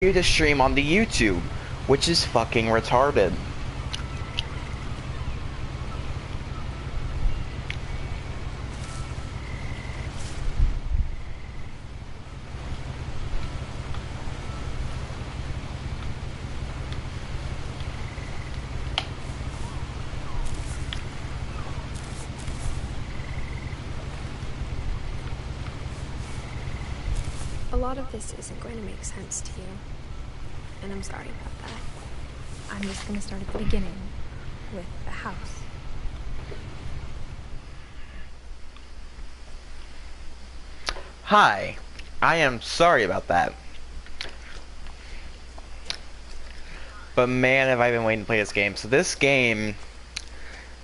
you to stream on the YouTube, which is fucking retarded. A lot of this isn't going to make sense to you, and I'm sorry about that. I'm just going to start at the beginning, with the house. Hi, I am sorry about that. But man, have I been waiting to play this game. So this game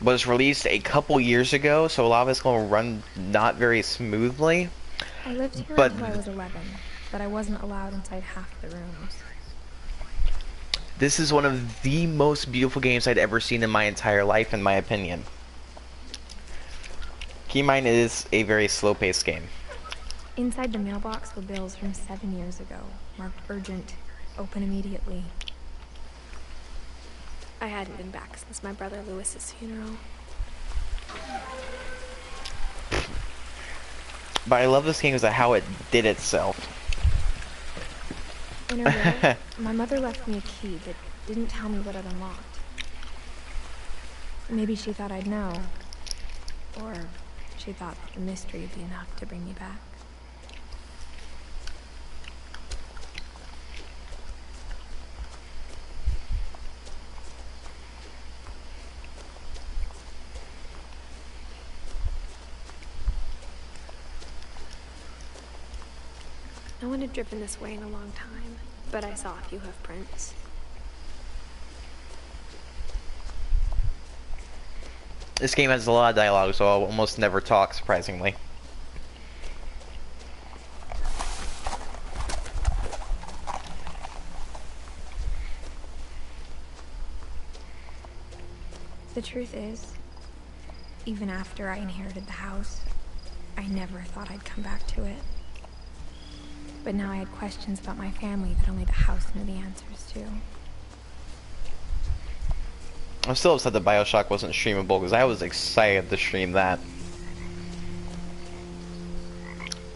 was released a couple years ago, so a lot of it's going to run not very smoothly. I lived here But until I was 11, but I wasn't allowed inside half the rooms. this is one of the most beautiful games I'd ever seen in my entire life, in my opinion. Keep in mind, it is a very slow-paced game. Inside the mailbox were bills from 7 years ago, marked urgent, open immediately. I hadn't been back since my brother Lewis's funeral. But I love this game because of how it did itself. In a will, my mother left me a key that didn't tell me what it unlocked. Maybe she thought I'd know. Or she thought that the mystery would be enough to bring me back. No one had driven this way in a long time, but I saw a few hoof prints. This game has a lot of dialogue, so I'll almost never talk, surprisingly. The truth is, even after I inherited the house, I never thought I'd come back to it. But now I had questions about my family that only the house knew the answers to. I'm still upset that BioShock wasn't streamable because I was excited to stream that.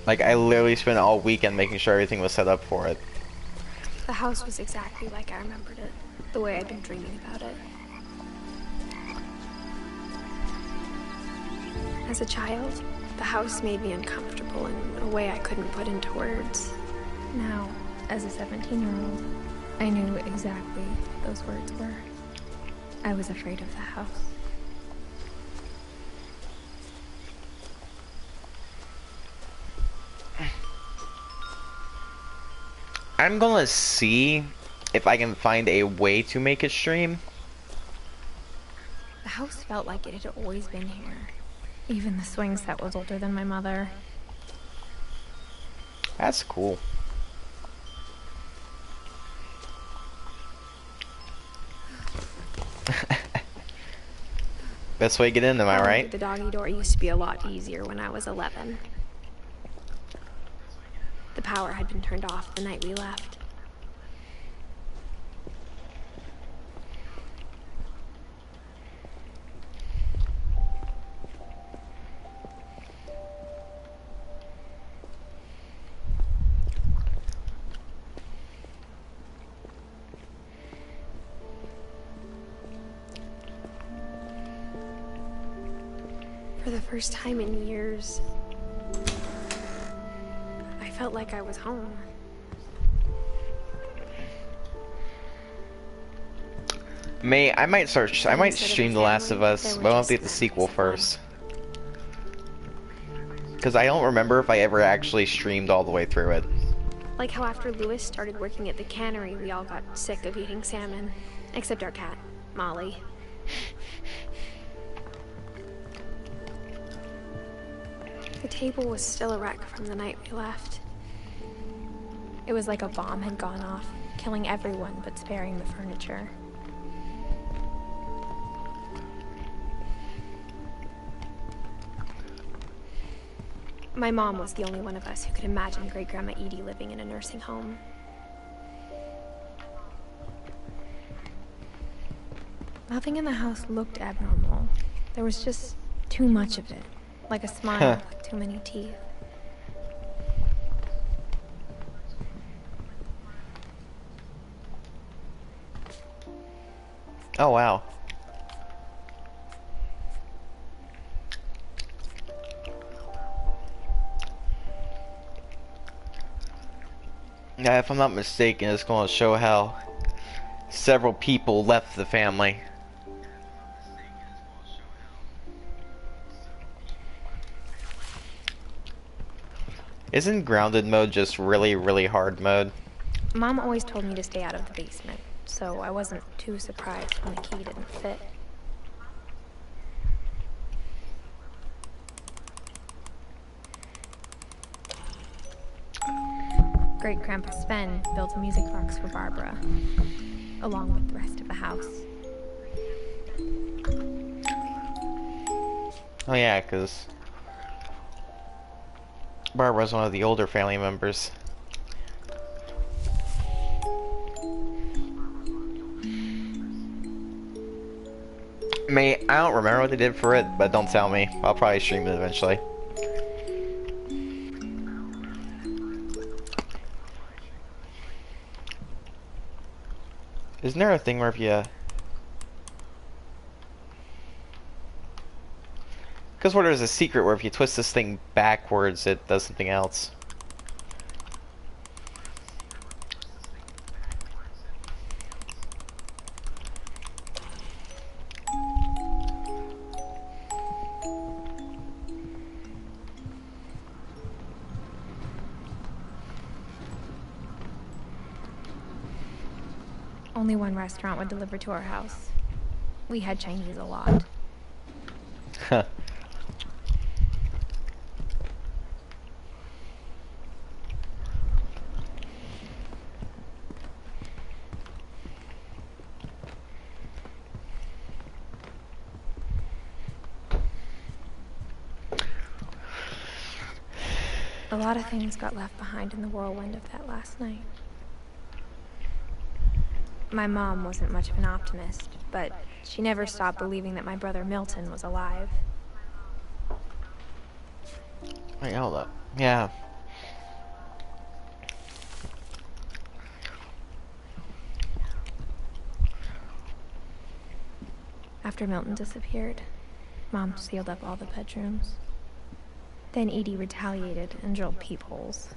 Like, I literally spent all weekend making sure everything was set up for it. The house was exactly like I remembered it, the way I'd been dreaming about it. As a child, the house made me uncomfortable in a way I couldn't put into words. Now, as a 17-year-old, I knew exactly what those words were. I was afraid of the house. I'm gonna see if I can find a way to make it stream. The house felt like it had always been here. Even the swing set was older than my mother. That's cool. Best way to get in, am I right? The doggy door used to be a lot easier when I was 11. The power had been turned off the night we left. For the first time in years, I felt like I was home. I might stream The Last of Us, but I'll have to get the sequel first. Because I don't remember if I ever actually streamed all the way through it. Like how after Lewis started working at the cannery, we all got sick of eating salmon. Except our cat, Molly. The table was still a wreck from the night we left. It was like a bomb had gone off, killing everyone but sparing the furniture. My mom was the only one of us who could imagine Great-Grandma Edie living in a nursing home. Nothing in the house looked abnormal. There was just too much of it. Like a smile with too many teeth. Oh, wow. Yeah, if I'm not mistaken, it's going to show how several people left the family. Isn't grounded mode just really, really hard mode? Mom always told me to stay out of the basement, so I wasn't too surprised when the key didn't fit. Great-Grandpa Sven built a music box for Barbara, along with the rest of the house. Oh yeah, because Barbara's one of the older family members. I don't remember what they did for it, but don't tell me. I'll probably stream it eventually. Isn't there a thing where if you... Because where there's a secret where if you twist this thing backwards, it does something else. Only one restaurant would deliver to our house. We had Chinese a lot. Huh. A lot of things got left behind in the whirlwind of that last night. My mom wasn't much of an optimist, but she never stopped believing that my brother Milton was alive. Wait, hold up. Yeah. After Milton disappeared, Mom sealed up all the bedrooms. Then Edie retaliated and drilled peepholes.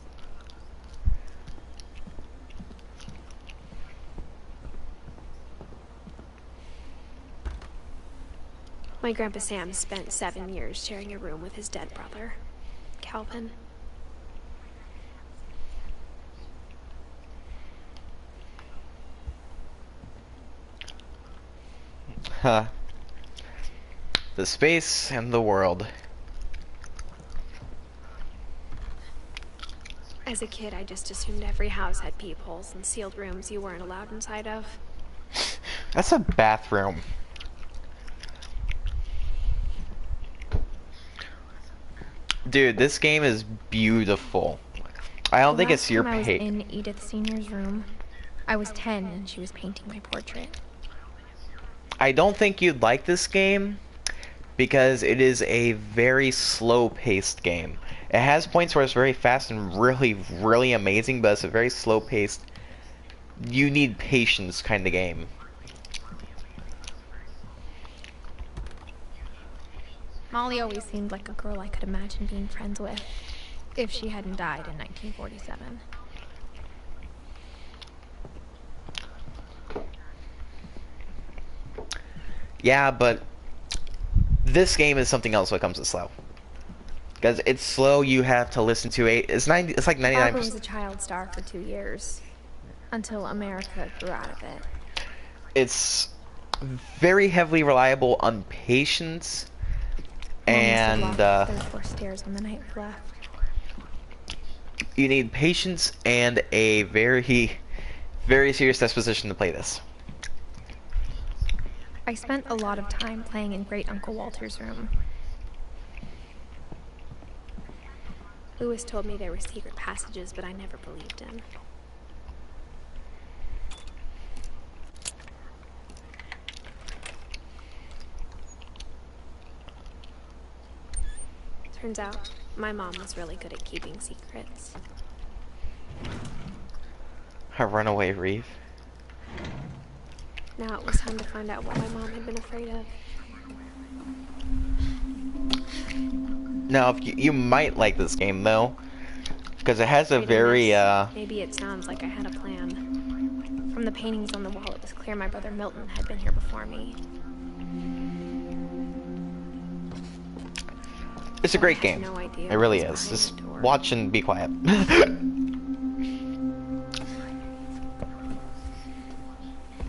My Grandpa Sam spent 7 years sharing a room with his dead brother, Calvin. Huh. The space and the world. As a kid, I just assumed every house had peepholes and sealed rooms you weren't allowed inside of. That's a bathroom. Dude, this game is beautiful. I don't think it's your I was pay. in Edith Senior's room. I was 10 and she was painting my portrait. I don't think you'd like this game because it is a very slow-paced game. It has points where it's very fast and really, really amazing, but it's a very slow-paced, you need patience kind of game. Molly always seemed like a girl I could imagine being friends with, if she hadn't died in 1947. Yeah, but this game is something else when it comes to slow. Because it's slow, you have to listen to it's like 99%. Barbara was a child star for 2 years, until America grew out of it. It's very heavily reliable on patience, and There's 4 stairs on the night we left. you need patience and a very, very serious disposition to play this. I spent a lot of time playing in Great Uncle Walter's room. Lewis told me there were secret passages, but I never believed him. Turns out, my mom was really good at keeping secrets. A runaway reef. Now it was time to find out what my mom had been afraid of. Now, if you might like this game though, because it has a Wait very minute. Maybe it sounds like I had a plan. From the paintings on the wall, it was clear my brother Milton had been here before me. it's a great game. No idea It really what was is. behind Just the door. watch and be quiet.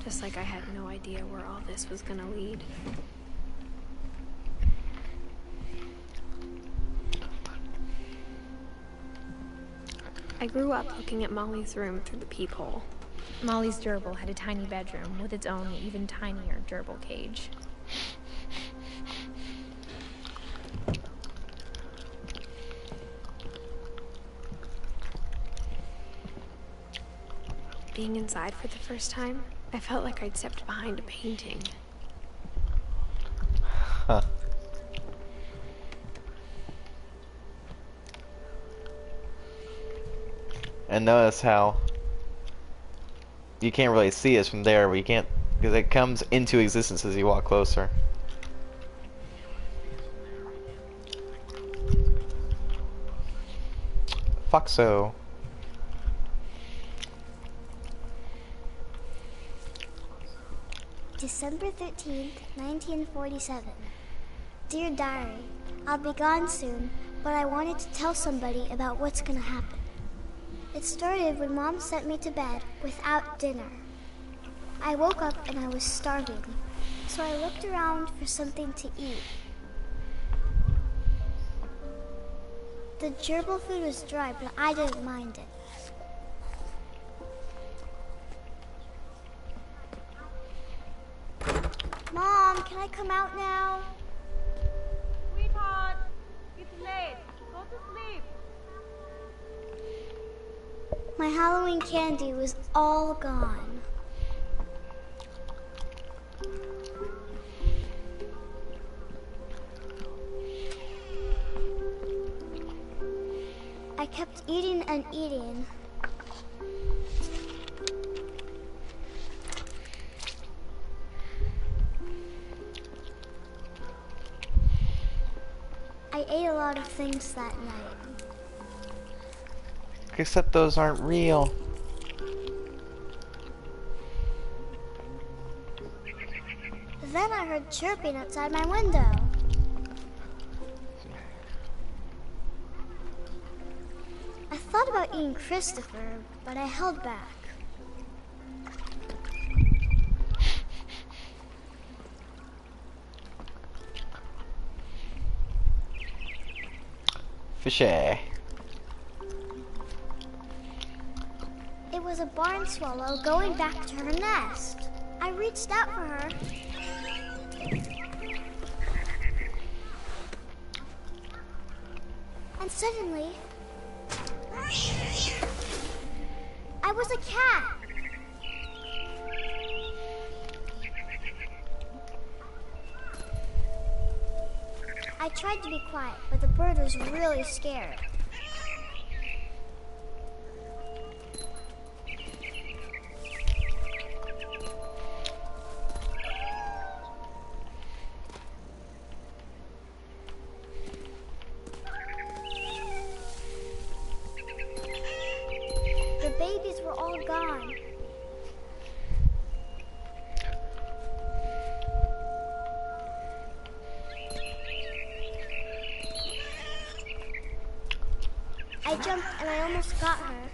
Just like I had no idea where all this was gonna lead. I grew up looking at Molly's room through the peephole. Molly's gerbil had a tiny bedroom with its own even tinier gerbil cage. Being inside for the first time, I felt like I'd stepped behind a painting. Huh. And notice how you can't really see us from there, but you can't, because it comes into existence as you walk closer. Foxo. December 13th, 1947. Dear Diary, I'll be gone soon, but I wanted to tell somebody about what's gonna happen. It started when Mom sent me to bed without dinner. I woke up and I was starving, so I looked around for something to eat. The gerbil food was dry, but I didn't mind it. Mom, can I come out now? Sweetheart, it's late. Go to sleep. My Halloween candy was all gone. I kept eating and eating. I ate a lot of things that night. Except those aren't real. Then I heard chirping outside my window. I thought about eating Christopher, but I held back. Fishy. It was a barn swallow going back to her nest. I reached out for her. And suddenly, I was a cat. I tried to be quiet, but the bird was really scared. The babies were all gone. I jumped and I almost got her.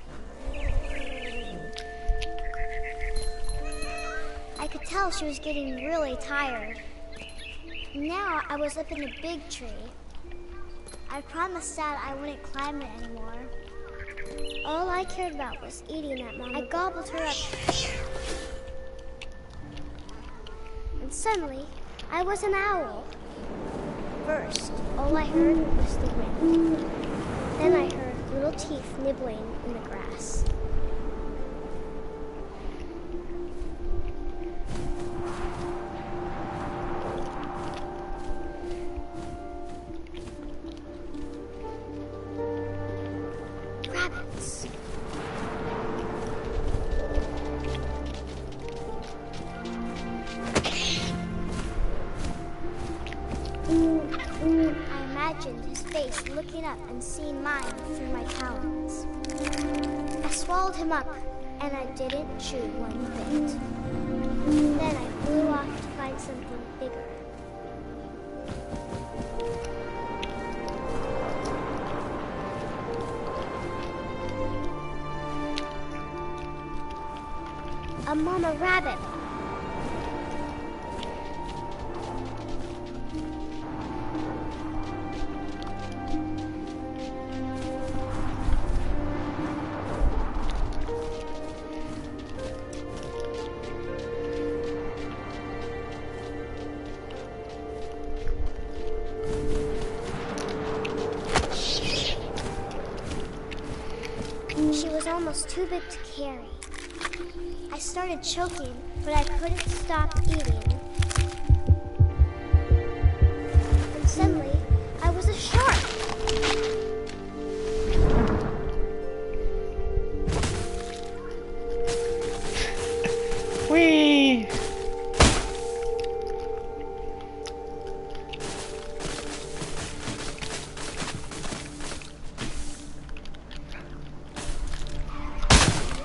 I could tell she was getting really tired. Now I was up in the big tree. I promised Dad I wouldn't climb it anymore. All I cared about was eating that Mama. I gobbled her up. And suddenly, I was an owl. First, all I heard was the wind. Then I heard little teeth nibbling in the grass. imagined his face looking up and seeing mine through my talons. I swallowed him up, and I didn't chew one bit. Then I flew off to find something bigger. A mama rabbit. She was almost too big to carry. I started choking, but I couldn't stop eating. And suddenly, I was a shark. Whee!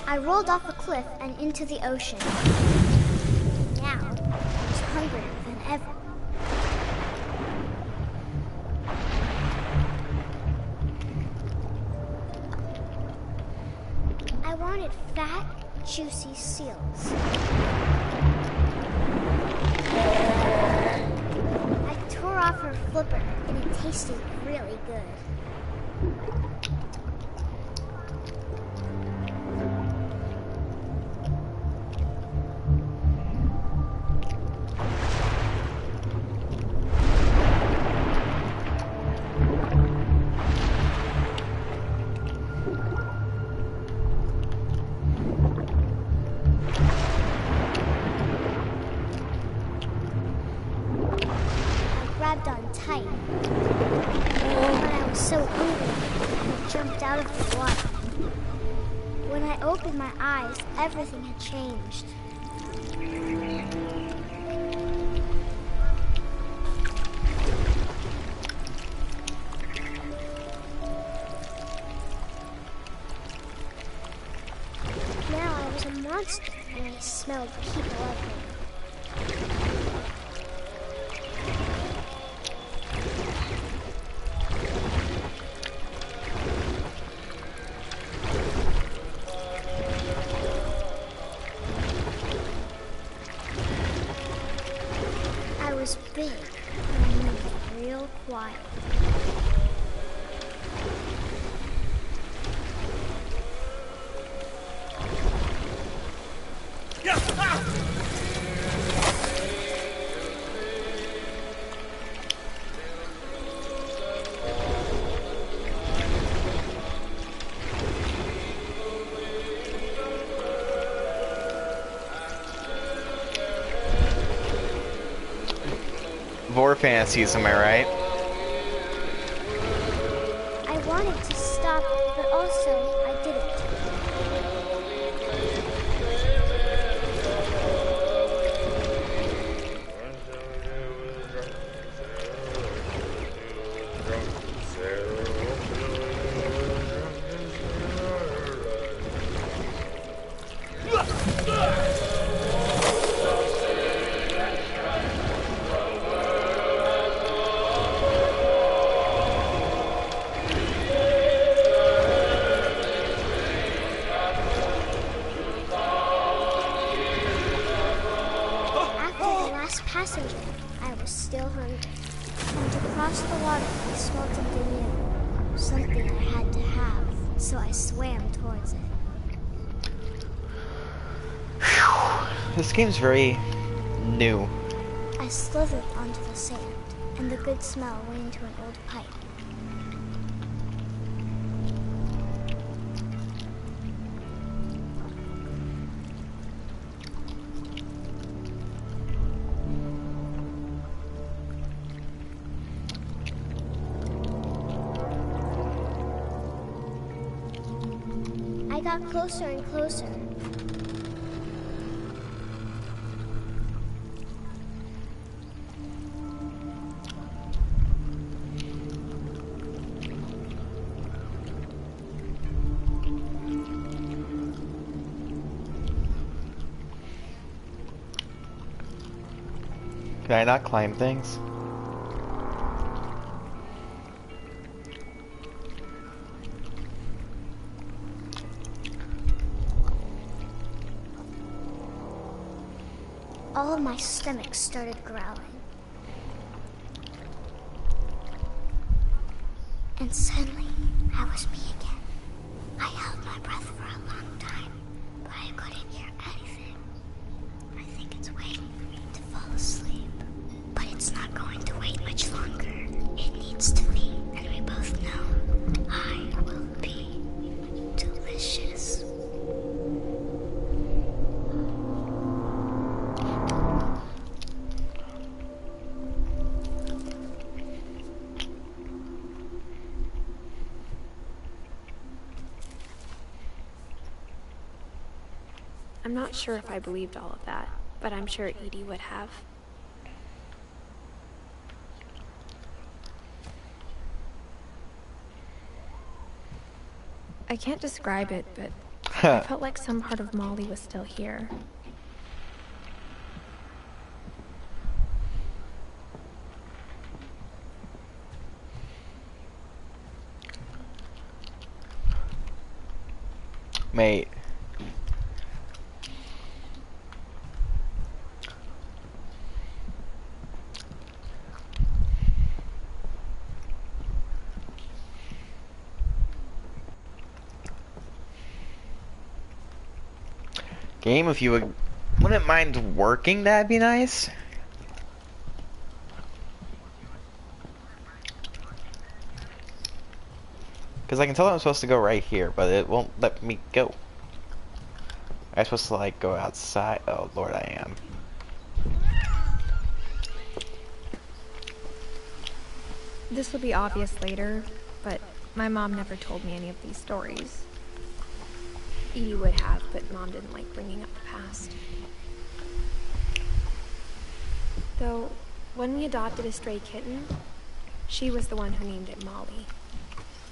I rolled off a cliff and into the ocean. Now, I was hungrier than ever. I wanted fat, juicy seals. I tore off her flipper, and it tasted really good. Grabbed on tight. But I was so hungry, I jumped out of the water. When I opened my eyes, everything had changed. Now I was a monster, and I smelled people everywhere. I was big, and I moved real quiet. Vor fantasies, am I right? I wanted to stop, but also I didn't. Passenger, I was still hungry. And to cross the water, I smelled something new. Something I had to have, so I swam towards it. Whew. This game's very new. I slithered onto the sand, and the good smell went into an old pipe. I got closer and closer. Can I not climb things? All of my stomach started growling. And suddenly, I was me again. I held my breath for a long time, but I couldn't hear anything. I think it's waiting for me to fall asleep. But it's not going to wait much longer. It needs to be, and we both know I will be delicious. I'm not sure if I believed all of that, but I'm sure Edie would have. I can't describe it, but I felt like some part of Molly was still here. Mate. Game, if you wouldn't mind working, that'd be nice. Because I can tell I'm supposed to go right here, but it won't let me go. I'm supposed to, like, go outside. Oh, Lord, I am. This will be obvious later, but my mom never told me any of these stories. Edie would have, but Mom didn't like bringing up the past. Though, when we adopted a stray kitten, she was the one who named it Molly.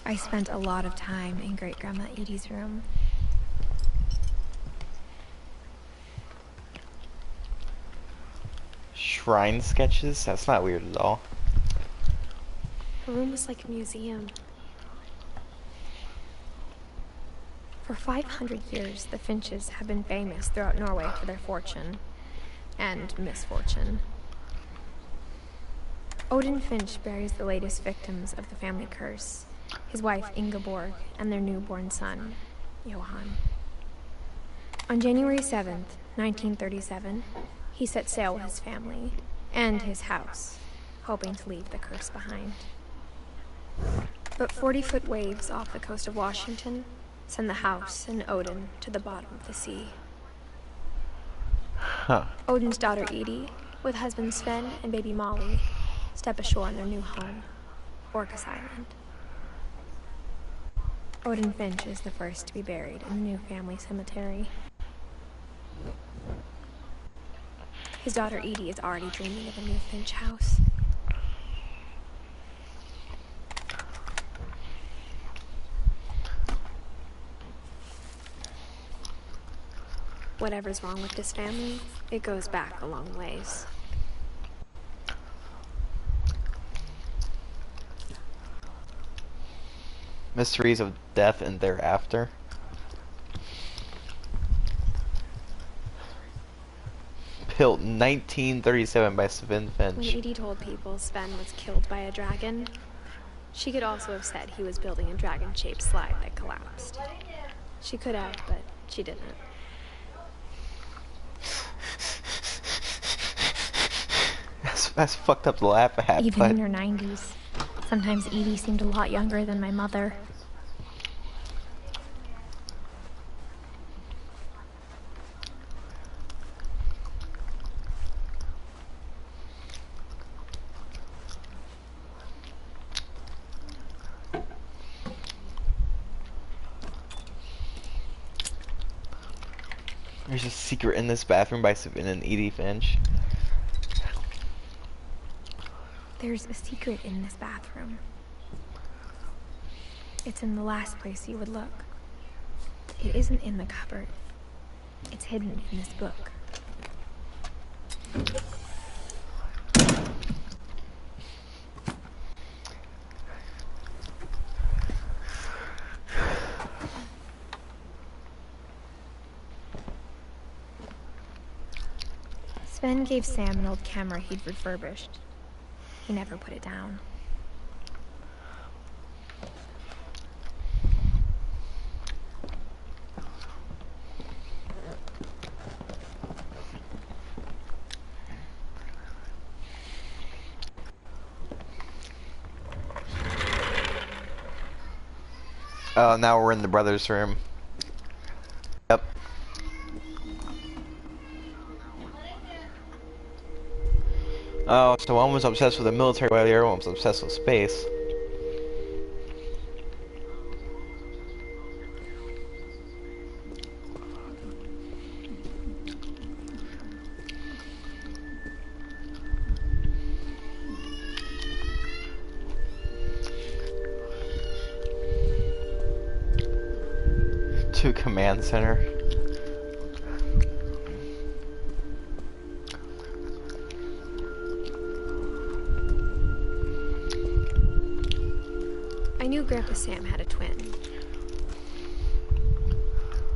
I spent a lot of time in Great-Grandma Edie's room. Shrine sketches? That's not weird at all. Her room was like a museum. For 500 years, the Finches have been famous throughout Norway for their fortune and misfortune. Odin Finch buries the latest victims of the family curse, his wife Ingeborg and their newborn son, Johan. On January 7th, 1937, he set sail with his family and his house, hoping to leave the curse behind. But 40-foot waves off the coast of Washington send the house and Odin to the bottom of the sea. Huh. Odin's daughter Edie, with husband Sven and baby Molly, step ashore on their new home, Orcas Island. Odin Finch is the first to be buried in the new family cemetery. His daughter Edie is already dreaming of a new Finch house. Whatever's wrong with this family, it goes back a long ways. Mysteries of Death and Thereafter. Built 1937 by Sven When Finch. Edie told people Sven was killed by a dragon, she could also have said he was building a dragon-shaped slide that collapsed. She could have, but she didn't. That's fucked up to laugh at, Even but in her 90s, sometimes Edie seemed a lot younger than my mother. there's a secret in this bathroom by Sven and Edie Finch. There's a secret in this bathroom. It's in the last place you would look. It isn't in the cupboard. It's hidden in this book. Sven gave Sam an old camera he'd refurbished. He never put it down. Oh, now we're in the brothers' room. Yep. Oh, so one was obsessed with the military while the other one was obsessed with space. To command center. I knew Grandpa Sam had a twin.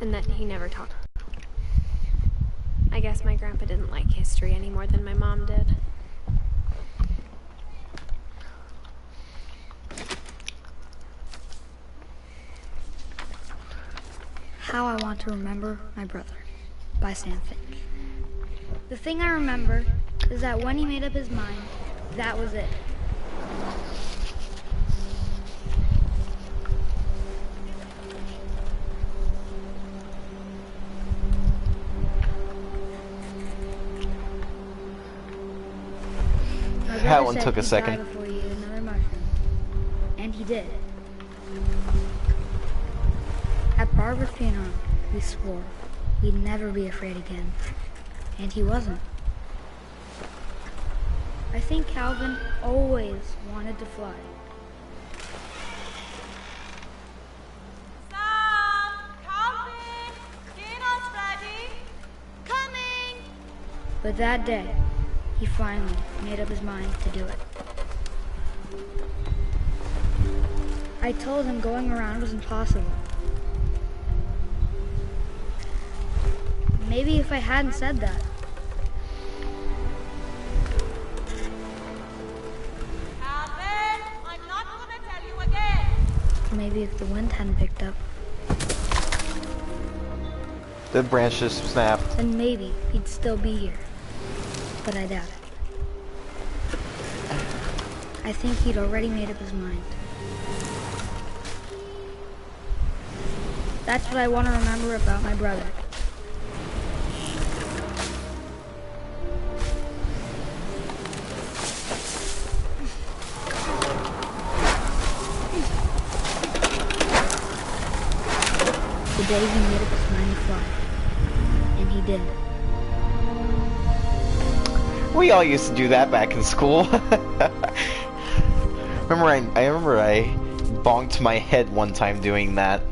And that he never talked. I guess my grandpa didn't like history any more than my mom did. How I Want to Remember My Brother by Sam Finch. The thing I remember is that when he made up his mind, that was it. My brother That one said took a he'd second. die before he ate another mushroom. And he did. At Barbara's funeral, we swore we'd never be afraid again. And he wasn't. I think Calvin always wanted to fly. Sam! Calvin! Dinner's ready! Coming! But that day, he finally made up his mind to do it. I told him going around was impossible. Maybe if I hadn't said that. Calvin! I'm not gonna tell you again! Maybe if the wind hadn't picked up, The branch just snapped. then maybe he'd still be here. But I doubt it. I think he'd already made up his mind. That's what I want to remember about my brother. The day he made up his mind to fly. And he did. We all used to do that back in school. I remember I bonked my head one time doing that.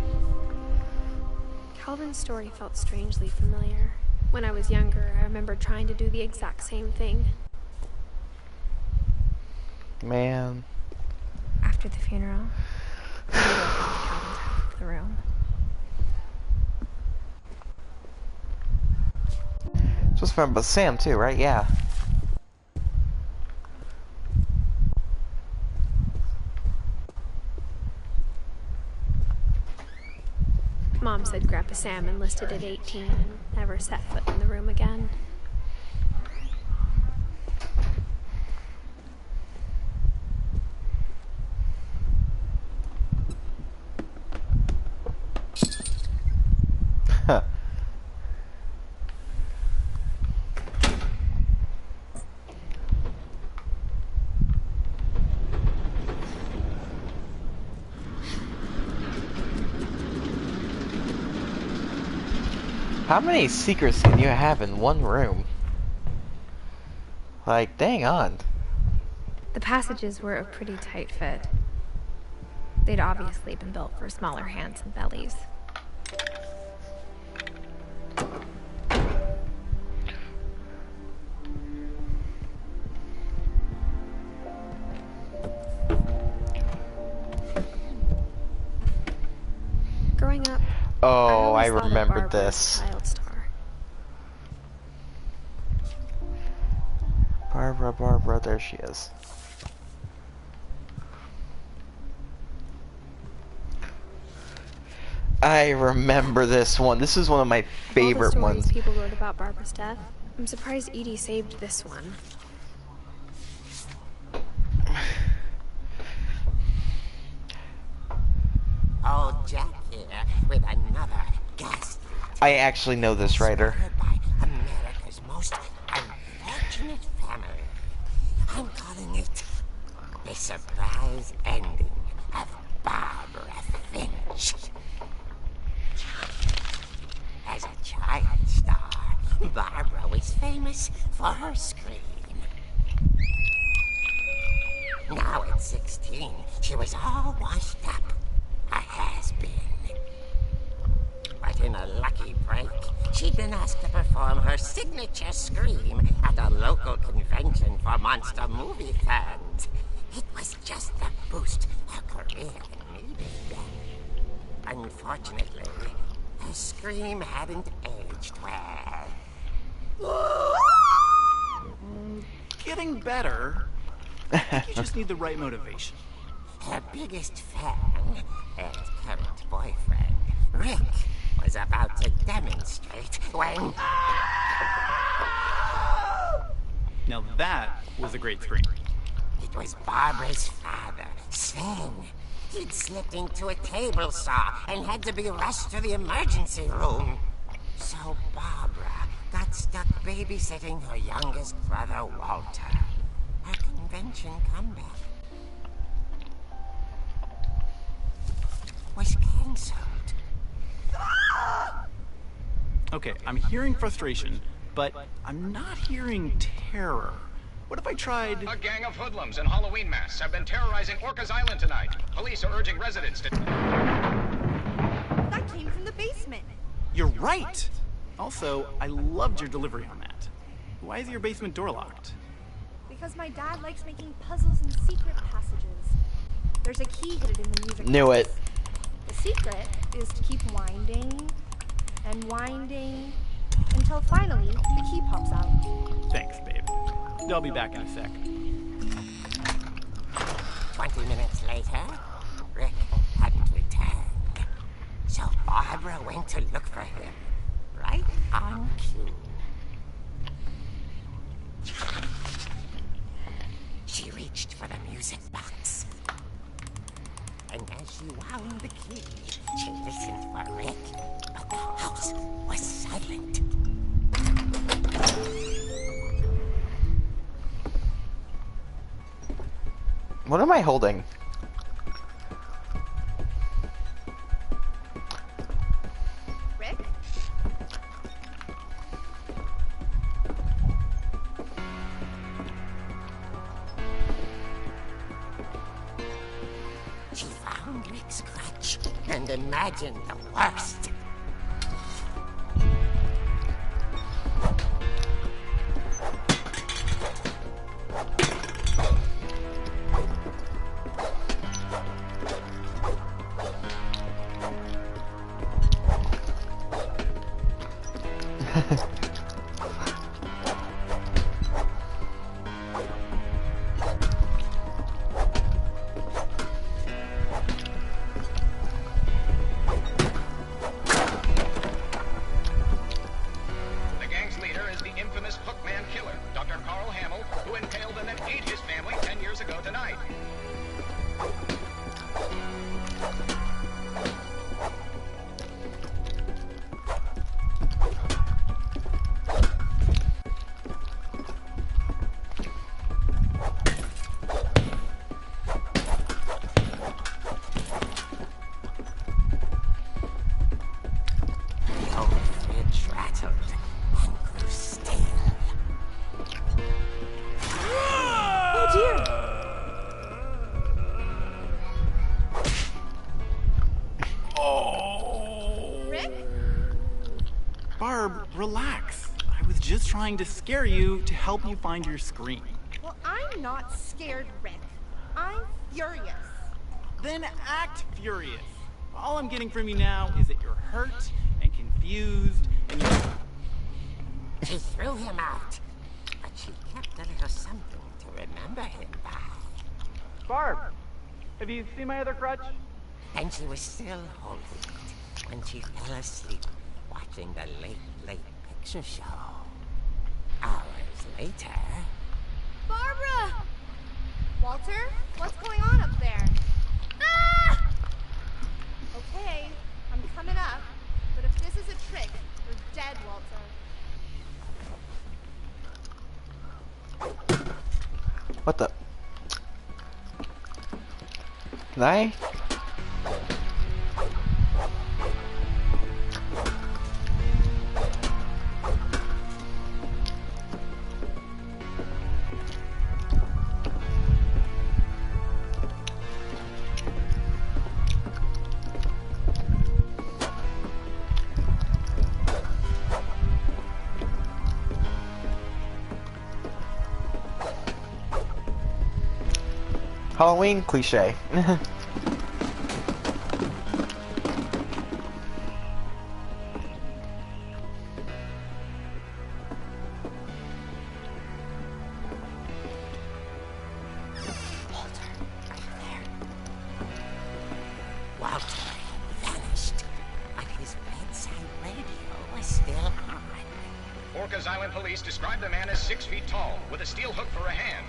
Calvin's story felt strangely familiar. When I was younger, I remember trying to do the exact same thing. Man. After the funeral, I walked into Calvin's half of the room. Supposed to remember Sam too, right? Yeah. Mom said Grandpa Sam enlisted at 18 and never set foot in the room again. Huh. How many secrets can you have in one room? Like, dang on. The passages were a pretty tight fit. They'd obviously been built for smaller hands and bellies. Growing up, Oh, I always thought of remembered Barbara as this. a child star. Barbara, there she is. I remember this one. This is one of my favorite All the stories ones. people wrote about Barbara's death, I'm surprised Edie saved this one. Old Jack here with another ghastly I actually know this writer. tale by America's most unfortunate family. I'm calling it The Surprise Ending of Barbara Finch. As a child star, Barbara was famous for her scream. Now at 16, she was all washed up. A has-been. But in a lucky break, she'd been asked to perform her signature scream at a local convention for monster movie fans. It was just the boost her career needed. Unfortunately, her scream hadn't aged well. Getting better. I think you just need the right motivation. Her biggest fan and current boyfriend, Rick, was about to demonstrate when... Now that was a great scream. It was Barbara's father, Sven. He'd slipped into a table saw and had to be rushed to the emergency room. So Barbara got stuck babysitting her youngest brother, Walter. Her convention comeback was cancelled. Okay, I'm hearing frustration, but I'm not hearing terror. What if I tried... A gang of hoodlums in Halloween masks have been terrorizing Orcas Island tonight. Police are urging residents to... That came from the basement. You're right! Also, I loved your delivery on that. Why is your basement door locked? Because my dad likes making puzzles and secret passages. There's a key hidden in the music Knew box. it. The secret is to keep winding and winding until finally the key pops out. Thanks, babe. I'll be back in a sec. 20 minutes later, Rick hadn't returned. So Barbara went to look for him, right on cue. She reached for the music box. And as she wound the key, she listened for Rick, but the house was silent. What am I holding? Rick? She found Rick's crutch and imagined the worst. The gang's leader is the infamous Hookman killer, Dr. Carl Hamill, who impaled and then ate his family 10 years ago tonight. The old fridge rattled and grew still. Oh dear! Rick? Barb, relax. I was just trying to scare you to help you find your scream. Well, I'm not scared, Rick. I'm furious. Then act furious. All I'm getting from you now is that you're hurt and confused and you... She threw him out, but she kept a little something to remember him by. Barb, have you seen my other crutch? And she was still holding it when she fell asleep watching the late picture show. Hours later... Barbara! Walter, what's going on up there? Ah! Okay, I'm coming up, but if this is a trick, you're dead, Walter. What the? Can I? Halloween cliche. Walter vanished, but his bedside radio was still on. Orcas Island police describe the man as 6 feet tall, with a steel hook for a hand.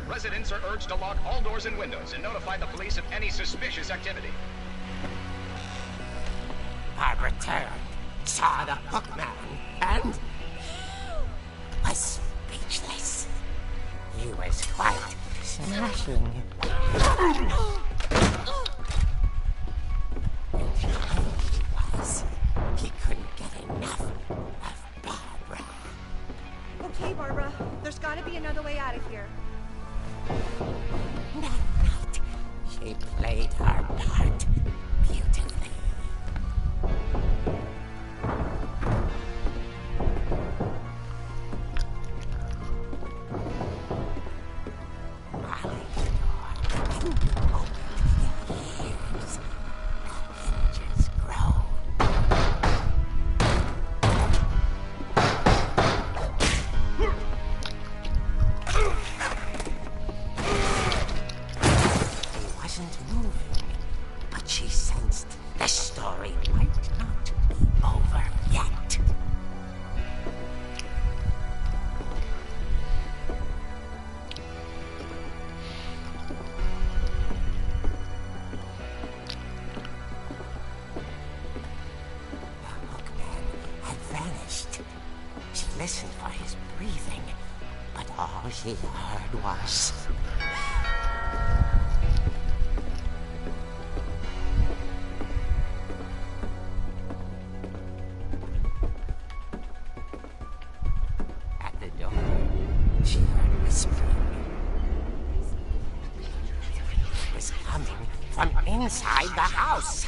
Residents are urged to lock all doors and windows and notify the police of any suspicious activity. Barbara turned, saw the hookman, and was speechless. He was quite smashing. And he was. He couldn't get enough of Barbara. Okay, Barbara, there's gotta be another way out of here. That night, she played her part beautifully. Molly opened in years. The hinges groaned. He wasn't moving, but she sensed the story might not be over yet. The hookman had vanished. She listened for his breathing, but all she heard was... At the door, she heard whispering. It was coming from inside the house.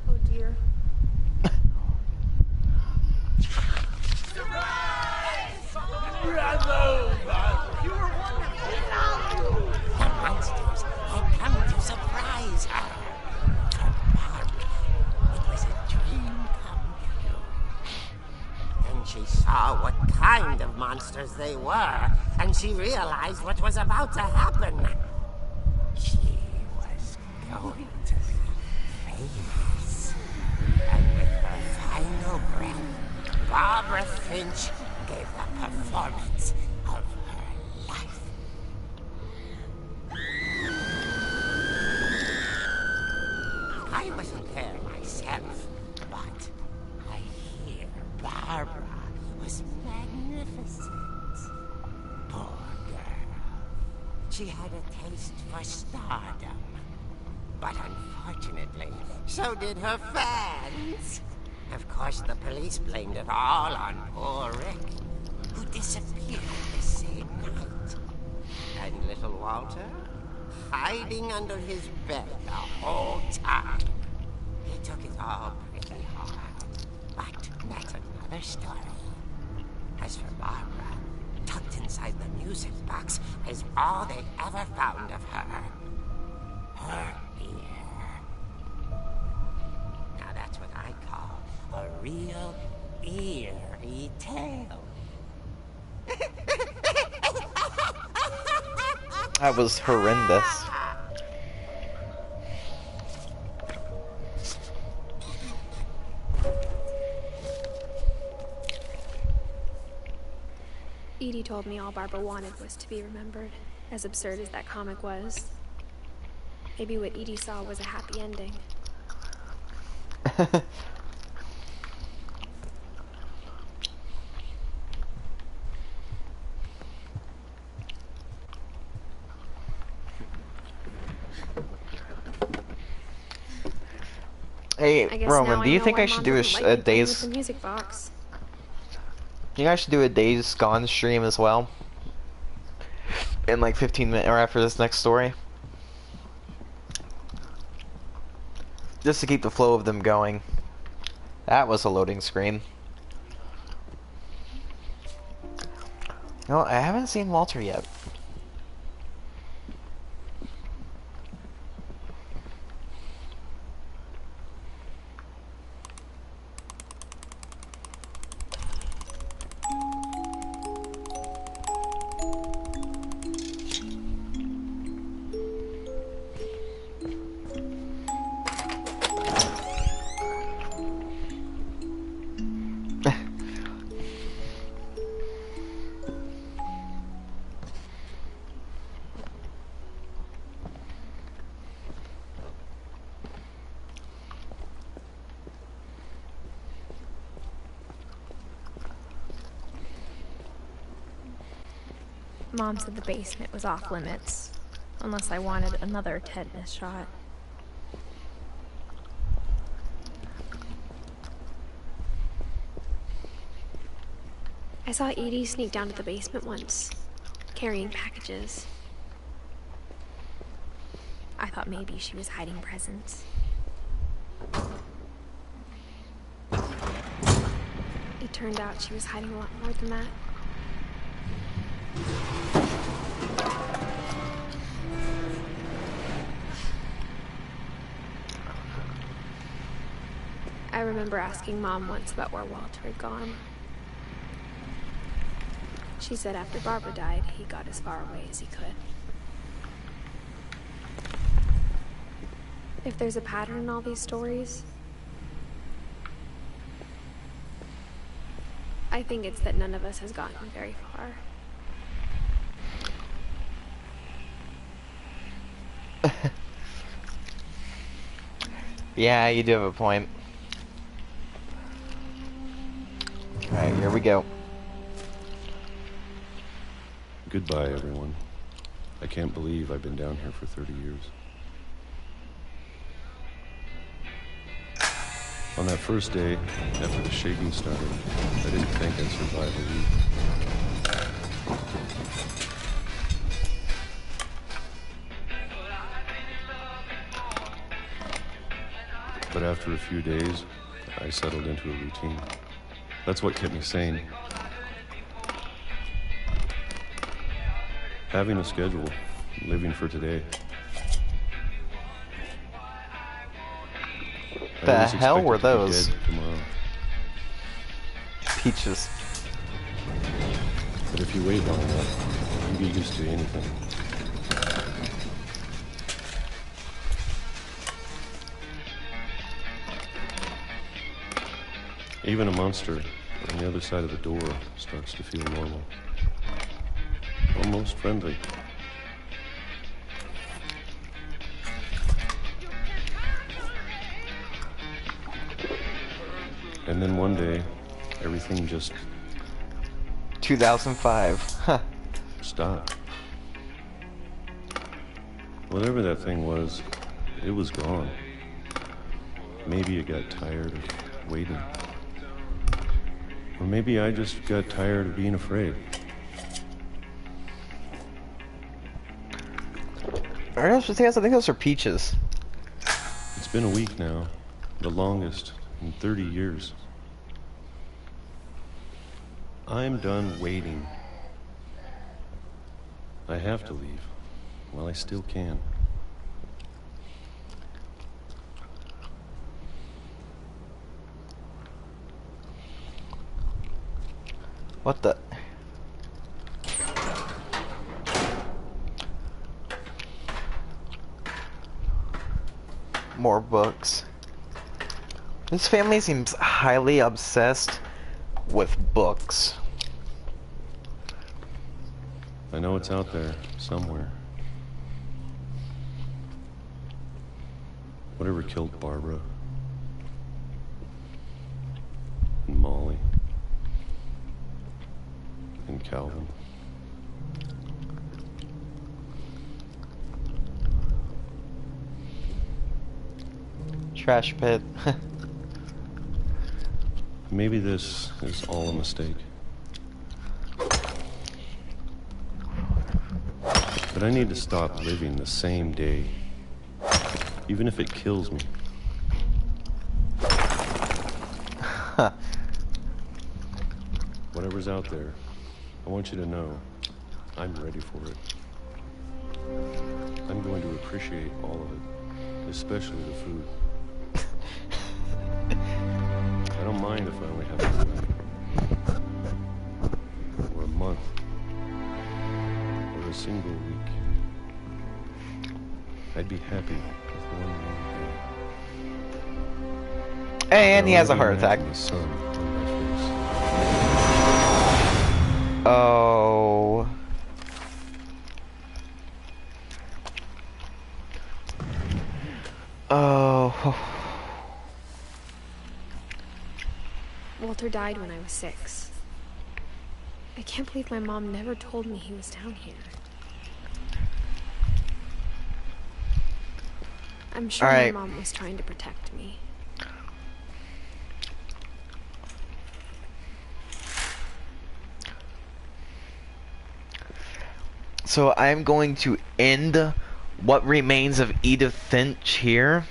Oh dear. The monsters had come to surprise her. For Barbara, it was a dream come true. Then she saw what kind of monsters they were, and she realized what was about to happen. She was going to be famous. And with her final breath, Barbara Finch gave the performance of her life. I wasn't there myself, but I hear Barbara was magnificent. Poor girl. She had a taste for stardom. But unfortunately, so did her fans. Of course, the police blamed it all on poor Rick, who disappeared the same night. And little Walter, hiding under his bed the whole time. He took it all pretty hard, but that's another story. As for Barbara, tucked inside the music box is all they ever found of her. Her ear. Now that's what I call real eerie tale. That was horrendous. Edie told me all Barbara wanted was to be remembered, as absurd as that comic was. Maybe what Edie saw was a happy ending. Hey, I guess Roman, now do you know think why I should Mom do doesn't like a me playing with Days... the music box. You guys should do a Days Gone stream as well? In like 15 minutes, or after this next story? Just to keep the flow of them going. That was a loading screen. No, I haven't seen Walter yet. Mom said the basement was off limits, unless I wanted another tetanus shot. I saw Edie sneak down to the basement once, carrying packages. I thought maybe she was hiding presents. It turned out she was hiding a lot more than that. I remember asking Mom once about where Walter had gone. She said after Barbara died, he got as far away as he could. If there's a pattern in all these stories, I think it's that none of us has gotten very far. Yeah, you do have a point. Alright, here we go. Goodbye, everyone. I can't believe I've been down here for 30 years. On that first day, after the shaking started, I didn't think I'd survive a week. But after a few days, I settled into a routine. That's what kept me sane. Having a schedule, living for today. The hell were those? Tomorrow. Peaches. But if you wait long enough, you get used to anything. Even a monster on the other side of the door starts to feel normal. Almost friendly. And then one day, everything just 2005. Huh. stopped. Whatever that thing was, it was gone. Maybe it got tired of waiting. Or maybe I just got tired of being afraid. I think those are peaches. It's been a week now, the longest in 30 years. I'm done waiting. I have to leave while I still can. What the? More books. This family seems highly obsessed with books. I know it's out there, somewhere. Whatever killed Barbara. And Molly. And Calvin. Trash pit. Maybe this is all a mistake. But I need to stop living the same day, even if it kills me. Whatever's out there, I want you to know I'm ready for it. I'm going to appreciate all of it, especially the food. I don't mind if I only have a night, or a month, or a single week. I'd be happy with one more day. And he has a heart attack. The sun on my face. Oh. Oh. Walter died when I was 6. I can't believe my mom never told me he was down here. I'm sure my mom was trying to protect me. So I'm going to end What Remains of Edith Finch here.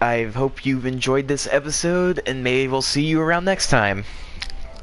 I hope you've enjoyed this episode, and maybe we'll see you around next time.